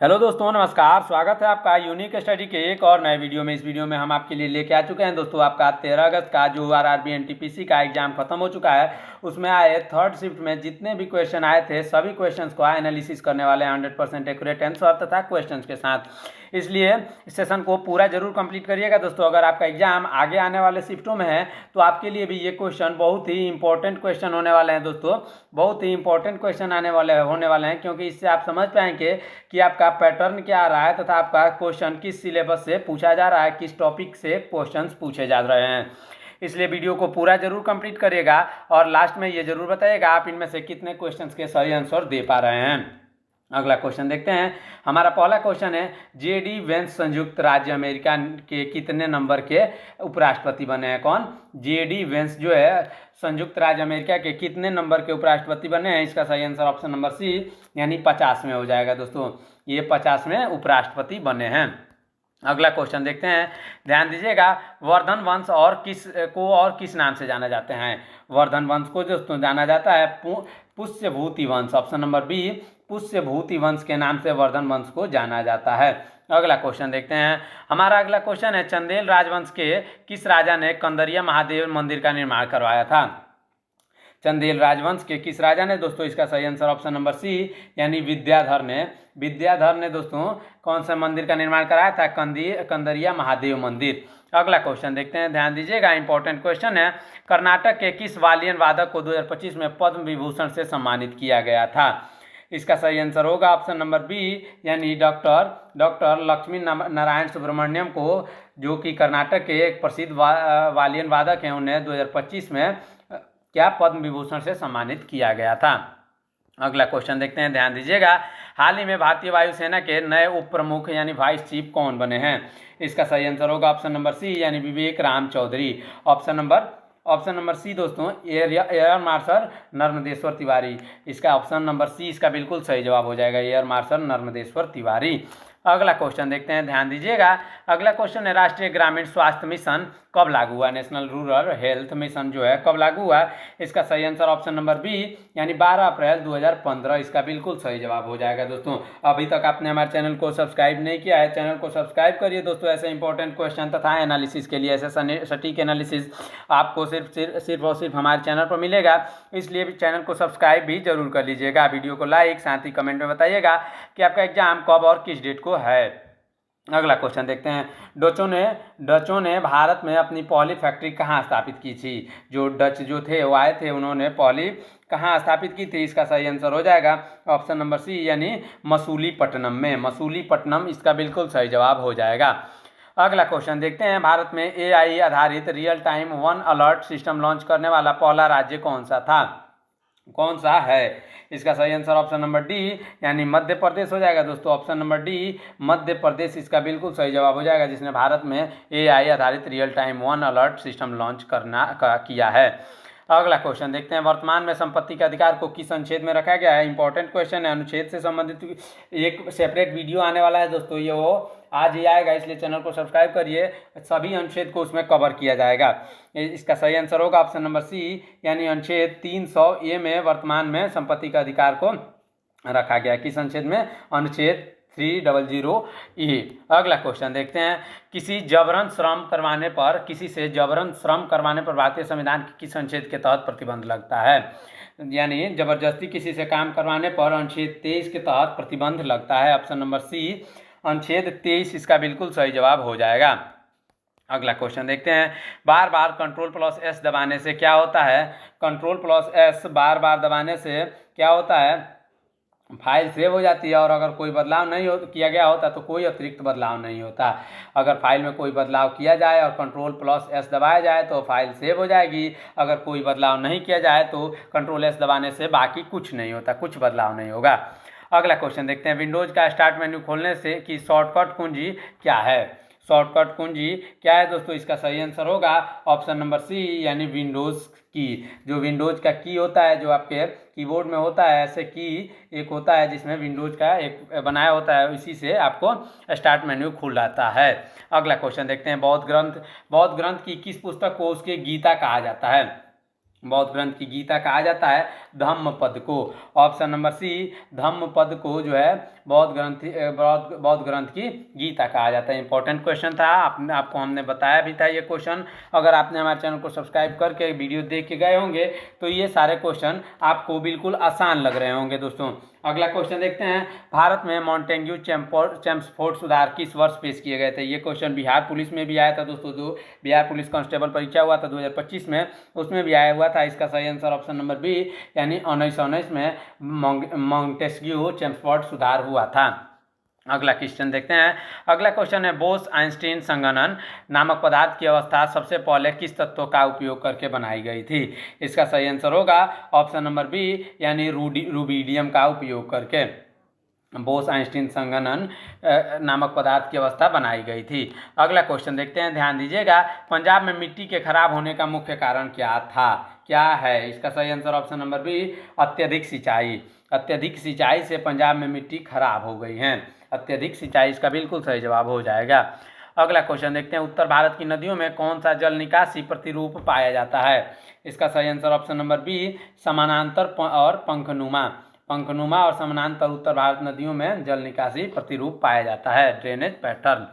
Hello दोस्तों, नमस्कार। स्वागत है आपका यूनिक स्टडी के एक और नए वीडियो में। इस वीडियो में हम आपके लिए लेके आ चुके हैं दोस्तों आपका 13 अगस्त का जो आरआरबी एनटीपीसी का एग्जाम खत्म हो चुका है, उसमें आए थर्ड शिफ्ट में जितने भी क्वेश्चन आए थे सभी क्वेश्चंस को एनालिसिस करने वाले हैं 100% एक्यूरेट आंसर तथा क्वेश्चंस के साथ। इसलिए इस सेशन को पूरा जरूर कंप्लीट करिएगा दोस्तों। अगर आपका एग्जाम आगे आने वाले शिफ्टों में है तो आपके लिए भी ये क्वेश्चन बहुत ही इंपॉर्टेंट क्वेश्चन होने वाले हैं दोस्तों। बहुत ही इंपॉर्टेंट क्वेश्चन होने वाले हैं, क्योंकि इससे आप समझ पाएंगे कि आपका पैटर्न क्या आ रहा है तथा आपका क्वेश्चन किस सिलेबस से पूछा जा रहा है, किस टॉपिक से क्वेश्चंस पूछे जा रहे हैं। इसलिए वीडियो को पूरा जरूर कंप्लीट करिएगा और लास्ट में ये जरूर बताइएगा आप इनमें से कितने क्वेश्चंस के सही आंसर दे पा रहे हैं। अगला क्वेश्चन देखते हैं। हमारा पहला क्वेश्चन है, जेडी वेंस संयुक्त राज्य अमेरिका के कितने नंबर के उपराष्ट्रपति बने हैं? कौन? जेडी वेंस जो है संयुक्त राज्य अमेरिका के कितने नंबर के उपराष्ट्रपति बने हैं? इसका सही आंसर ऑप्शन नंबर सी यानी 50 में हो जाएगा दोस्तों। ये 50वें उपराष्ट्रपति बने हैं। अगला क्वेश्चन देखते हैं, ध्यान दीजिएगा। वर्धन वंश और किस नाम से जाना जाते हैं? वर्धन वंश को दोस्तों जाना जाता है पुष्यभूति वंश। ऑप्शन नंबर बी पुष्यभूति वंश के नाम से वर्धन वंश को जाना जाता है। अगला क्वेश्चन देखते हैं। हमारा अगला क्वेश्चन है, चंदेल राजवंश के किस राजा ने कंदरिया महादेव मंदिर का निर्माण करवाया था? चंदेल राजवंश के किस राजा ने? दोस्तों इसका सही आंसर ऑप्शन नंबर सी यानी विद्याधर ने दोस्तों कौन सा मंदिर का निर्माण कराया था? कंदरिया महादेव मंदिर। अगला क्वेश्चन देखते हैं, ध्यान दीजिएगा, इंपॉर्टेंट क्वेश्चन है। कर्नाटक के किस वालियन वादक को 2025 में पद्म विभूषण से सम्मानित किया गया था? इसका सही आंसर होगा ऑप्शन नंबर बी यानी डॉक्टर लक्ष्मी नारायण सुब्रमण्यम को, जो कि कर्नाटक के एक प्रसिद्ध वालियन वादक हैं। उन्हें 2025 में क्या पद्म विभूषण से सम्मानित किया गया था। अगला क्वेश्चन देखते हैं, ध्यान दीजिएगा। हाल ही में भारतीय वायुसेना के नए उप प्रमुख यानी वाइस चीफ कौन बने हैं? इसका सही आंसर होगा ऑप्शन नंबर सी यानी Vivek Ram Chaudhary. Option number C दोस्तों एयर मार्शल नर्मदेश्वर तिवारी। इसका ऑप्शन नंबर सी इसका बिल्कुल सही जवाब हो जाएगा, एयर मार्शल नर्मदेश्वर तिवारी। अगला क्वेश्चन देखते हैं, ध्यान दीजिएगा। अगला क्वेश्चन है, राष्ट्रीय ग्रामीण स्वास्थ्य मिशन कब लागू हुआ? नेशनल रूरल हेल्थ मिशन जो है कब लागू हुआ? इसका सही आंसर ऑप्शन नंबर बी यानी 12 अप्रैल 2015। इसका बिल्कुल सही जवाब हो जाएगा दोस्तों। अभी तक आपने हमारे चैनल को सब्सक्राइब नहीं किया है, चैनल को सब्सक्राइब करिए दोस्तों। ऐसे इंपॉर्टेंट क्वेश्चन तथा एनालिसिस के लिए, ऐसे सटीक एनालिसिस आपको सिर्फ और सिर्फ हमारे चैनल पर मिलेगा। इसलिए भी चैनल को सब्सक्राइब भी जरूर कर लीजिएगा। वीडियो को लाइक, साथ ही कमेंट में बताइएगा कि आपका एग्जाम कब और किस डेट को है। अगला क्वेश्चन देखते हैं। डचों ने भारत में अपनी पहली फैक्ट्री कहाँ स्थापित की थी? जो डच जो थे वो आए थे, उन्होंने पहली कहाँ स्थापित की थी? इसका सही आंसर हो जाएगा ऑप्शन नंबर सी यानी मसूलीपट्टनम में। मसूलीपट्टनम इसका बिल्कुल सही जवाब हो जाएगा। अगला क्वेश्चन देखते हैं। भारत में AI आधारित real time one alert system launch करने वाला पहला राज्य कौन सा है? इसका सही आंसर ऑप्शन नंबर डी यानी मध्य प्रदेश हो जाएगा दोस्तों। Option number D Madhya Pradesh इसका बिल्कुल सही जवाब हो जाएगा, जिसने भारत में AI आधारित real time one alert system launch किया है। अगला क्वेश्चन देखते हैं। वर्तमान में संपत्ति के अधिकार को किस अनुच्छेद में रखा गया है? इंपॉर्टेंट क्वेश्चन है। अनुच्छेद से संबंधित एक सेपरेट वीडियो आने वाला है दोस्तों, ये वो आज ही आएगा, इसलिए चैनल को सब्सक्राइब करिए। सभी अनुच्छेद को उसमें कवर किया जाएगा। इसका सही आंसर होगा ऑप्शन नंबर सी यानी अनुच्छेद 300A में वर्तमान में संपत्ति का अधिकार को रखा गया। किस अनुच्छेद में? अनुच्छेद 300E। अगला क्वेश्चन देखते हैं। किसी से जबरन श्रम करवाने पर भारतीय संविधान के किस अनुच्छेद के तहत प्रतिबंध लगता है? यानी जबरदस्ती किसी से काम करवाने पर अनुच्छेद 23 के तहत प्रतिबंध लगता है। ऑप्शन नंबर सी अनुच्छेद 23 इसका बिल्कुल सही जवाब हो जाएगा। अगला क्वेश्चन देखते हैं। बार बार Ctrl+S दबाने से क्या होता है? Ctrl+S बार बार दबाने से क्या होता है? फाइल सेव हो जाती है, और अगर कोई बदलाव नहीं किया गया होता तो कोई अतिरिक्त बदलाव नहीं होता। अगर फाइल में कोई बदलाव किया जाए और Ctrl+S दबाया जाए तो फाइल सेव हो जाएगी। अगर कोई बदलाव नहीं किया जाए तो Ctrl+S दबाने से बाकी कुछ नहीं होता, कुछ बदलाव नहीं होगा। अगला क्वेश्चन देखते हैं। विंडोज का स्टार्ट मेन्यू खोलने से की शॉर्टकट कुंजी क्या है? शॉर्टकट कुंजी क्या है दोस्तों? इसका सही आंसर होगा ऑप्शन नंबर सी यानी विंडोज की। जो विंडोज का की होता है, जो आपके कीबोर्ड में होता है, ऐसे की एक होता है जिसमें विंडोज का एक बनाया होता है, इसी से आपको स्टार्ट मेन्यू खुल जाता है। अगला क्वेश्चन देखते हैं। बौद्ध ग्रंथ की किस पुस्तक को उसके गीता कहा जाता है? बौद्ध ग्रंथ की गीता कहा जाता है धम्मपद को। ऑप्शन नंबर सी, धम्मपद को जो है बौद्ध ग्रंथ की गीता कहा जाता है। इंपॉर्टेंट क्वेश्चन था, आपको हमने बताया भी था ये क्वेश्चन। अगर आपने हमारे चैनल को सब्सक्राइब करके वीडियो देख के गए होंगे तो ये सारे क्वेश्चन आपको बिल्कुल आसान लग रहे होंगे दोस्तों। अगला क्वेश्चन देखते हैं, भारत में मॉन्टेग्यू चेम्सफोर्ड सुधार किस वर्ष पेश किए गए थे। ये क्वेश्चन बिहार पुलिस में भी आया था दोस्तों, जो बिहार पुलिस कांस्टेबल परीक्षा हुआ था 2025 में, उसमें भी आया हुआ था। इसका सही आंसर ऑप्शन नंबर बी यानी 1919 में मॉन्टेस्क्यू चेम्सफोर्ड सुधार हुआ था। अगला क्वेश्चन देखते हैं। अगला क्वेश्चन है, बोस आइंस्टीन संघनन नामक पदार्थ की अवस्था सबसे पहले किस तत्व का उपयोग करके बनाई गई थी। इसका सही आंसर होगा ऑप्शन नंबर बी यानी रूबिडियम का उपयोग करके बोस आइंस्टीन संघनन नामक पदार्थ की अवस्था बनाई गई थी। अगला क्वेश्चन देखते हैं, ध्यान दीजिएगा, पंजाब में मिट्टी के खराब होने का मुख्य कारण क्या था, क्या है। इसका सही आंसर ऑप्शन नंबर बी अत्यधिक सिंचाई। अत्यधिक सिंचाई से पंजाब में मिट्टी खराब हो गई है। अत्यधिक सिंचाई इसका बिल्कुल सही जवाब हो जाएगा। अगला क्वेश्चन देखते हैं, उत्तर भारत की नदियों में कौन सा जल निकासी प्रतिरूप पाया जाता है। इसका सही आंसर ऑप्शन नंबर बी समानांतर और पंखनुमा और समानांतर उत्तर भारत नदियों में जल निकासी प्रतिरूप पाया जाता है, ड्रेनेज पैटर्न।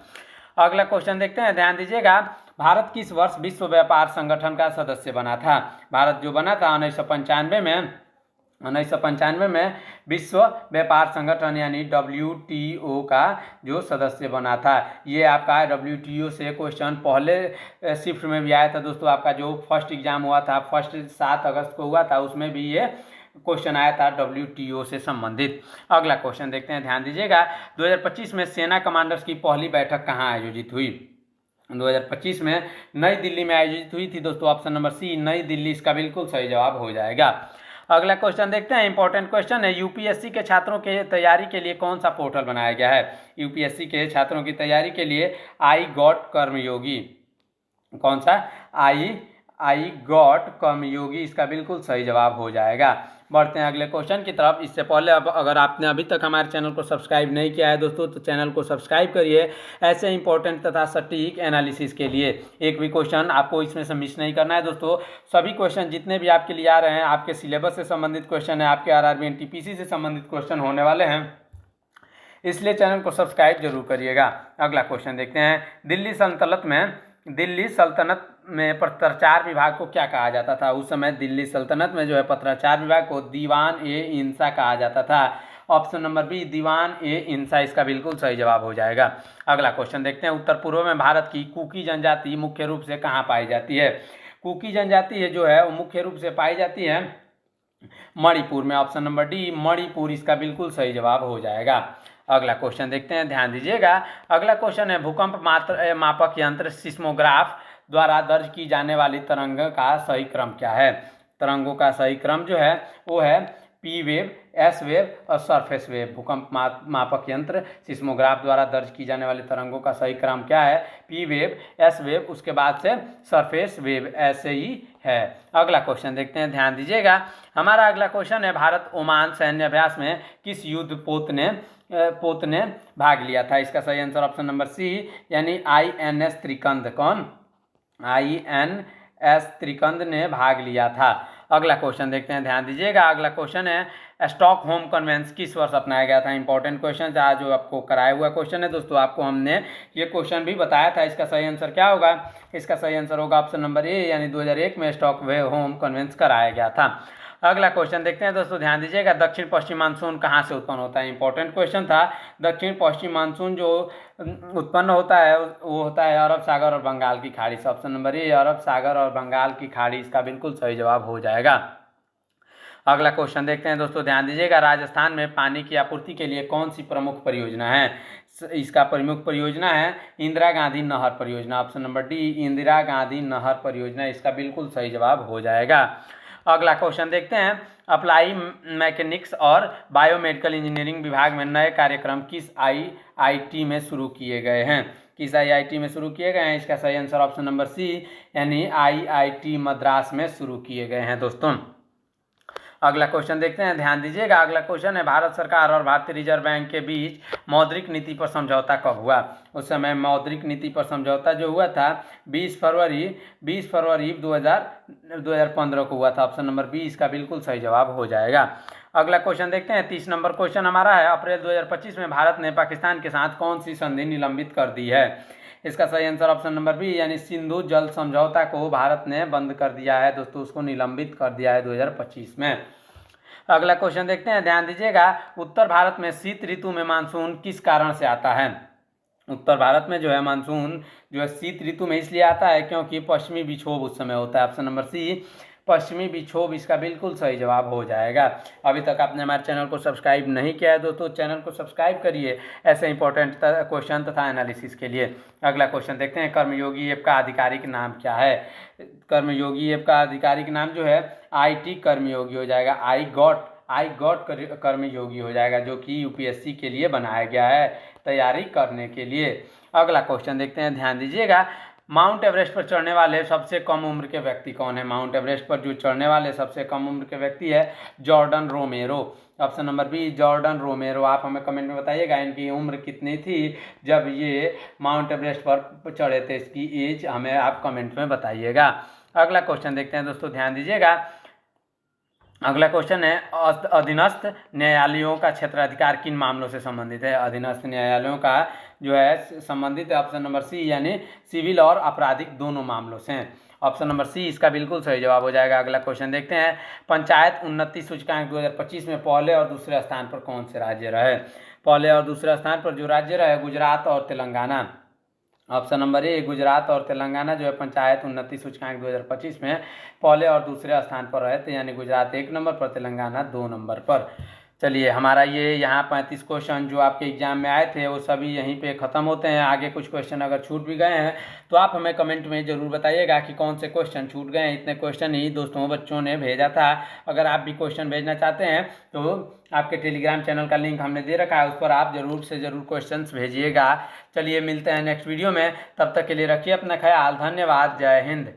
अगला क्वेश्चन देखते हैं, ध्यान दीजिएगा, भारत किस वर्ष विश्व व्यापार संगठन का सदस्य बना था। भारत जो बना था 1995 में विश्व व्यापार संगठन यानी WTO का जो सदस्य बना था। ये आपका WTO से क्वेश्चन पहले शिफ्ट में भी आया था दोस्तों। आपका जो फर्स्ट एग्जाम हुआ था, फर्स्ट 7 अगस्त को हुआ था, उसमें भी ये क्वेश्चन आया था WTO से संबंधित। अगला क्वेश्चन देखते हैं, ध्यान दीजिएगा, 2025 में सेना कमांडर्स की पहली बैठक कहाँ आयोजित हुई। 2025 में नई दिल्ली में आयोजित हुई थी दोस्तों। ऑप्शन नंबर सी नई दिल्ली इसका बिल्कुल सही जवाब हो जाएगा। अगला क्वेश्चन देखते हैं, इंपॉर्टेंट क्वेश्चन है, यूपीएससी के छात्रों के तैयारी के लिए कौन सा पोर्टल बनाया गया है। यूपीएससी के छात्रों की तैयारी के लिए आई गॉट कर्मयोगी, कौन सा, आई गॉट कर्मयोगी इसका बिल्कुल सही जवाब हो जाएगा। बढ़ते हैं अगले क्वेश्चन की तरफ। इससे पहले अब अगर आपने अभी तक हमारे चैनल को सब्सक्राइब नहीं किया है दोस्तों, तो चैनल को सब्सक्राइब करिए ऐसे इंपॉर्टेंट तथा सटीक एनालिसिस के लिए। एक भी क्वेश्चन आपको इसमें से मिस नहीं करना है दोस्तों। सभी क्वेश्चन जितने भी आपके लिए आ रहे हैं, आपके सिलेबस से संबंधित क्वेश्चन है, आपके RRB NTPC से संबंधित क्वेश्चन होने वाले हैं, इसलिए चैनल को सब्सक्राइब जरूर करिएगा। अगला क्वेश्चन देखते हैं, दिल्ली सल्तनत में पत्राचार विभाग को क्या कहा जाता था। उस समय दिल्ली सल्तनत में जो है पत्राचार विभाग को दीवान ए इंसा कहा जाता था। ऑप्शन नंबर बी दीवान ए इंसा इसका बिल्कुल सही जवाब हो जाएगा। अगला क्वेश्चन देखते हैं, उत्तर पूर्व में भारत की कुकी जनजाति मुख्य रूप से कहाँ पाई जाती है। कुकी जनजाति जो है वो मुख्य रूप से पाई जाती है मणिपुर में। ऑप्शन नंबर डी मणिपुर इसका बिल्कुल सही जवाब हो जाएगा। अगला क्वेश्चन देखते हैं, ध्यान दीजिएगा, अगला क्वेश्चन है, भूकंप मापक यंत्र सिस्मोग्राफ द्वारा दर्ज की जाने वाली तरंग का सही क्रम क्या है। तरंगों का सही क्रम जो है वो है P वेव, S वेव और सरफेस वेव। भूकंप मापक यंत्र सिस्मोग्राफ द्वारा दर्ज की जाने वाली तरंगों का सही क्रम क्या है, P वेव, S वेव, उसके बाद से सरफेस वेव, ऐसे ही है। अगला क्वेश्चन देखते हैं, ध्यान दीजिएगा, हमारा अगला क्वेश्चन है, भारत ओमान सैन्य अभ्यास में किस युद्ध पोत ने भाग लिया था। इसका सही आंसर ऑप्शन नंबर सी यानी INS त्रिकंद, कौन, INS त्रिकंद ने भाग लिया था। अगला क्वेश्चन देखते हैं, ध्यान दीजिएगा, अगला क्वेश्चन है, स्टॉकहोम कन्वेंशन किस वर्ष अपनाया गया था। इंपॉर्टेंट क्वेश्चन था, जो आपको कराया हुआ क्वेश्चन है दोस्तों। आपको हमने ये क्वेश्चन भी बताया था। इसका सही आंसर क्या होगा, इसका सही आंसर होगा ऑप्शन नंबर ए यानी 2001 में स्टॉकहोम कन्वेंशन कराया गया था। अगला क्वेश्चन देखते हैं दोस्तों, ध्यान दीजिएगा, दक्षिण पश्चिम मानसून कहाँ से उत्पन्न होता है। इंपॉर्टेंट क्वेश्चन था। दक्षिण पश्चिम मानसून जो उत्पन्न होता है वो होता है अरब सागर और बंगाल की खाड़ी से। ऑप्शन नंबर ए अरब सागर और बंगाल की खाड़ी इसका बिल्कुल सही जवाब हो जाएगा। अगला क्वेश्चन देखते हैं दोस्तों, ध्यान दीजिएगा, राजस्थान में पानी की आपूर्ति के लिए कौन सी प्रमुख परियोजना है। इसका प्रमुख परियोजना है इंदिरा गांधी नहर परियोजना। Option number D Indira Gandhi नहर परियोजना इसका बिल्कुल सही जवाब हो जाएगा। अगला क्वेश्चन देखते हैं, अप्लाई मैकेनिक्स और बायोमेडिकल इंजीनियरिंग विभाग में नए कार्यक्रम किस IIT में शुरू किए गए हैं। किस IIT में शुरू किए गए हैं, इसका सही आंसर ऑप्शन नंबर सी यानी IIT मद्रास में शुरू किए गए हैं दोस्तों। अगला क्वेश्चन देखते हैं, ध्यान दीजिएगा। अगला क्वेश्चन है, भारत सरकार और भारतीय रिजर्व बैंक के बीच मौद्रिक नीति पर समझौता कब हुआ? उस समय मौद्रिक नीति पर समझौता जो हुआ था 20 फरवरी 2015 को हुआ था। ऑप्शन नंबर बी इसका बिल्कुल सही जवाब हो जाएगा। अगला क्वेश्चन देखते हैं, 30 नंबर क्वेश्चन हमारा है, अप्रैल 2025 में भारत ने पाकिस्तान के साथ कौन सी संधि निलंबित कर दी है? इसका सही आंसर ऑप्शन नंबर बी यानी सिंधु जल समझौता को भारत ने बंद कर दिया है दोस्तों, उसको निलंबित कर दिया है 2025 में। अगला क्वेश्चन देखते हैं, ध्यान दीजिएगा। उत्तर भारत में शीत ऋतु में मानसून किस कारण से आता है? उत्तर भारत में जो है मानसून जो है शीत ऋतु में इसलिए आता है क्योंकि पश्चिमी विक्षोभ उस समय होता है। ऑप्शन नंबर सी पश्चिमी विक्षोभ इसका बिल्कुल सही जवाब हो जाएगा। अभी तक आपने हमारे चैनल को सब्सक्राइब नहीं किया है दोस्तों, चैनल को सब्सक्राइब करिए ऐसे इंपॉर्टेंट क्वेश्चन तथा एनालिसिस के लिए। अगला क्वेश्चन देखते हैं, कर्मयोगी ऐप का आधिकारिक नाम क्या है? कर्मयोगी ऐप का आधिकारिक नाम जो है IT कर्मयोगी हो जाएगा। आई गॉट कर्मयोगी हो जाएगा, जो कि UPSC के लिए बनाया गया है, तैयारी करने के लिए। अगला क्वेश्चन देखते हैं, ध्यान दीजिएगा। माउंट एवरेस्ट पर चढ़ने वाले सबसे कम उम्र के व्यक्ति कौन है? माउंट एवरेस्ट पर जो चढ़ने वाले सबसे कम उम्र के व्यक्ति है Jordan Romero. Option number B Jordan Romero. आप हमें कमेंट में बताइएगा इनकी उम्र कितनी थी जब ये माउंट एवरेस्ट पर चढ़े थे, इसकी एज हमें आप कमेंट में बताइएगा। अगला क्वेश्चन देखते हैं दोस्तों, ध्यान दीजिएगा। अगला क्वेश्चन है, अधीनस्थ न्यायालयों का क्षेत्राधिकार किन मामलों से संबंधित है? अधीनस्थ न्यायालयों का जो है संबंधित है ऑप्शन नंबर सी यानी सिविल और आपराधिक दोनों मामलों से। ऑप्शन नंबर सी इसका बिल्कुल सही जवाब हो जाएगा। अगला क्वेश्चन देखते हैं, पंचायत उन्नति सूचकांक 2025 में पहले और दूसरे स्थान पर कौन से राज्य रहे? पहले और दूसरे स्थान पर जो राज्य रहे गुजरात और Telangana. Option number A Gujarat और तेलंगाना जो है पंचायत उन्नति सूचकांक 2025 में पहले और दूसरे स्थान पर रहे थे, यानी गुजरात 1 नंबर पर, तेलंगाना 2 नंबर पर। चलिए, हमारा ये यहाँ 35 क्वेश्चन जो आपके एग्जाम में आए थे वो सभी यहीं पे ख़त्म होते हैं। आगे कुछ क्वेश्चन अगर छूट भी गए हैं तो आप हमें कमेंट में ज़रूर बताइएगा कि कौन से क्वेश्चन छूट गए हैं। इतने क्वेश्चन ही दोस्तों बच्चों ने भेजा था। अगर आप भी क्वेश्चन भेजना चाहते हैं तो आपके टेलीग्राम चैनल का लिंक हमने दे रखा है, उस पर आप ज़रूर से ज़रूर क्वेश्चन भेजिएगा। चलिए, मिलते हैं नेक्स्ट वीडियो में, तब तक के लिए रखिए अपना ख्याल। धन्यवाद, जय हिंद।